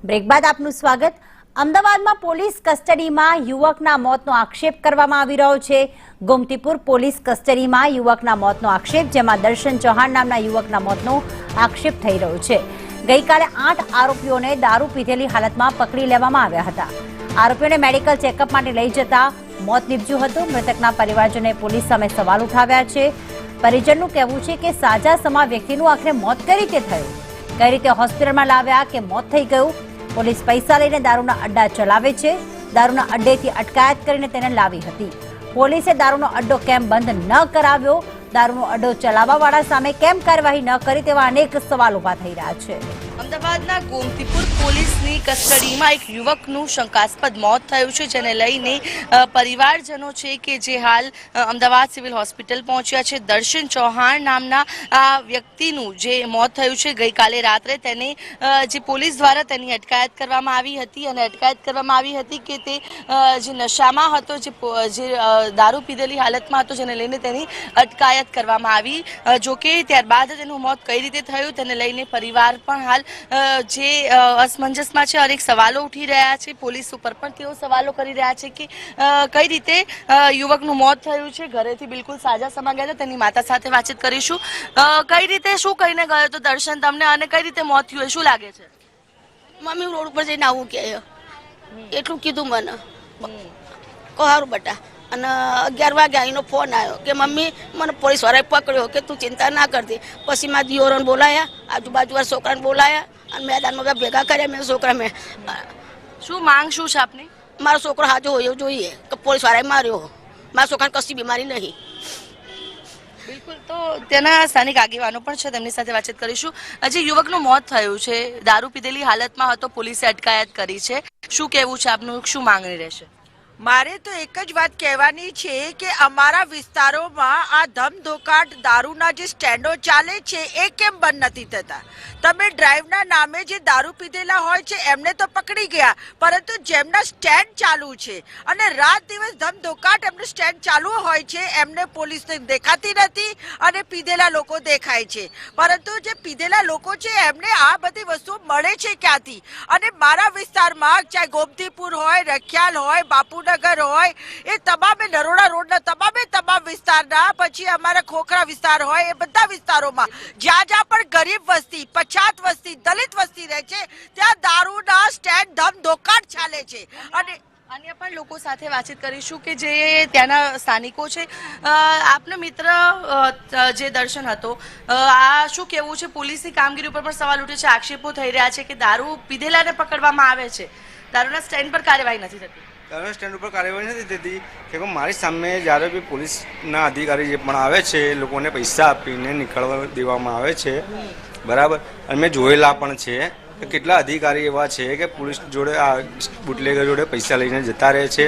Break બાદ આપનું સ્વાગત। અમદાવાદમાં પોલીસ કસ્ટડીમાં યુવકના મોતનો આક્ષેપ કરવામાં આવી રહ્યો છે। ગોમતીપુર પોલીસ કસ્ટડીમાં યુવકના મોતનો આક્ષેપ, જેમાં દર્શન ચૌહાણ નામના યુવકના મોતનો આક્ષેપ થઈ રહ્યો છે। ગઈકાલે 8 આરોપીઓને દારૂ પીધેલી હાલતમાં પકડી લેવામાં આવ્યા હતા। આરોપીઓને મેડિકલ ચેકઅપ માટે લઈ જતા મોત નીપજ્યું હતું। મૃતકના પરિવારજનોએ પોલીસ સામે સવાલ ઉઠાવ્યા છે। પરિજનનું કહેવું છે કે સાજા સમા વ્યક્તિનું આખરે મોત કઈ રીતે થયું, કઈ રીતે હોસ્પિટલમાં લાવ્યા કે મોત થઈ ગયું। પોલીસ પૈસા લઈને દારૂના અડ્ડા ચલાવે છે। દારૂના અડ્ડેથી અટકાયત કરીને તેને લાવી હતી। પોલીસે દારૂનો અડ્ડો કેમ બંધ ન કરાવ્યો, દારૂનો અડ્ડો ચલાવવાવાળા સામે કેમ કાર્યવાહી ન કરી, તેવા અનેક સવાલ ઉભા થઈ રહ્યા છે। અમદાવાદના ગોમતીપુર પોલીસની કસ્ટડીમાં એક યુવકનું શંકાસ્પદ મોત થયું છે, જેને લઈને પરિવારજનો છે કે જે હાલ અમદાવાદ સિવિલ હોસ્પિટલ પહોંચ્યા છે। દર્શન ચૌહાણ નામના આ વ્યક્તિનું જે મોત થયું છે, ગઈકાલે રાત્રે તેને જે પોલીસ દ્વારા તેની અટકાયત કરવામાં આવી હતી અને અટકાયત કરવામાં આવી હતી કે તે જે નશામાં હતો, જે દારૂ પીધેલી હાલતમાં હતો, જેને લઈને તેની અટકાયત કરવામાં આવી। જોકે ત્યારબાદ તેનું મોત કઈ રીતે થયું તેને લઈને પરિવાર પણ હાલ જે અસમંજસમાં છે। અનેક સવાલો ઉઠી રહ્યા છે। પોલીસ ઉપર પણ તેઓ સવાલો કરી રહ્યા છે કે કઈ રીતે યુવકનું મોત થયું છે। ઘરેથી બિલકુલ સાજા સમા ગયા હતા। તેની માતા સાથે વાતચીત કરીશું। કઈ રીતે શું કહીને ગયો તો દર્શન તમને, અને કઈ રીતે મોત થયું શું લાગે છે? મમ્મી રોડ ઉપર જઈને આવું કે એટલું કીધું મને, સારું બેટા। અને 11 વાગ્યા એનો ફોન આવ્યો કે મમ્મી મને પોલીસ વાળાએ પકડ્યો, કે તું ચિંતા ના કરતી। પછી મારા દિયોરોને બોલાયા, આજુબાજુવાળા છોકરાને બોલાયા અને મેદાનમાં ભેગા કર્યા। મેં છોકરા મેં શું માંગ શું છે આપની? મારો છોકરો હાજો હોયો જોઈએ કે પોલીસ વાળાએ માર્યો। મારા છોકરાને કશી બીમારી નહીં। બિલકુલ, તો તેના સ્થાનિક આગેવાનો પણ છે, તેમની સાથે વાતચીત કરીશું। જે યુવકનું મોત થયું છે, દારૂ પીધેલી હાલતમાં હતો, પોલીસે અટકાયત કરી છે, શું કહેવું છે આપનું, શું માંગણી રહેશે? મારે તો એક જ વાત કહેવાની છે કે અમારા વિસ્તારોમાં આ ધમધોકાટ દારૂના જે સ્ટેન્ડો ચાલે છે એ કેમ બંધ નથી થતા? તમે ડ્રાઈવના નામે જે દારૂ પીધેલા હોય છે એમને તો પકડી ગયા, પરંતુ જેમના સ્ટેન્ડ ચાલુ છે અને રાત દિવસ ધમધોકાટ એમનું સ્ટેન્ડ ચાલુ હોય છે, એમને પોલીસને દેખાતી નથી અને પીધેલા લોકો દેખાય છે। પરંતુ જે પીધેલા લોકો છે એમને આ બધી વસ્તુઓ મળે છે ક્યાંથી? અને મારા વિસ્તારમાં ચાહે ગોમતીપુર હોય, રખિયાલ હોય, બાપુનગર હોય, એ તમામે નરોડા રોડના તમામ વિસ્તારના, પછી અમારા ખોખરા વિસ્તાર હોય, એ બધા વિસ્તારોમાં જ્યાં જ્યાં પણ ગરીબ વસ્તી, પછાત વસ્તી, દલિત વસ્તી રહે છે, ત્યાં દારૂના સ્ટેન્ડ ધમધોકાટ ચાલે છે। અને અન્ય પણ લોકો સાથે વાતચીત કરીશું કે જે ત્યાંના સ્થાનિકો છે। આપનો મિત્ર જે દર્શન હતો, આ શું કહેવું છે? પોલીસની કામગીરી ઉપર પણ સવાલ ઉઠે છે, આક્ષેપો થઈ રહ્યા છે કે દારૂ પીધેલાને પકડવામાં આવે છે, દારૂના સ્ટેન્ડ પર કાર્યવાહી નથી થતી। દારૂના સ્ટેન્ડ ઉપર કાર્યવાહી નથી થતી કે મારી સામે જ્યારે બી પોલીસના અધિકારી જે પણ આવે છે, એ લોકોને પૈસા આપીને નીકળવા દેવામાં આવે છે, બરાબર। અને મેં જોયેલા પણ છે કે કેટલા અધિકારી એવા છે કે પોલીસ જોડે, આ બુટલેગર જોડે પૈસા લઈને જતા રહે છે।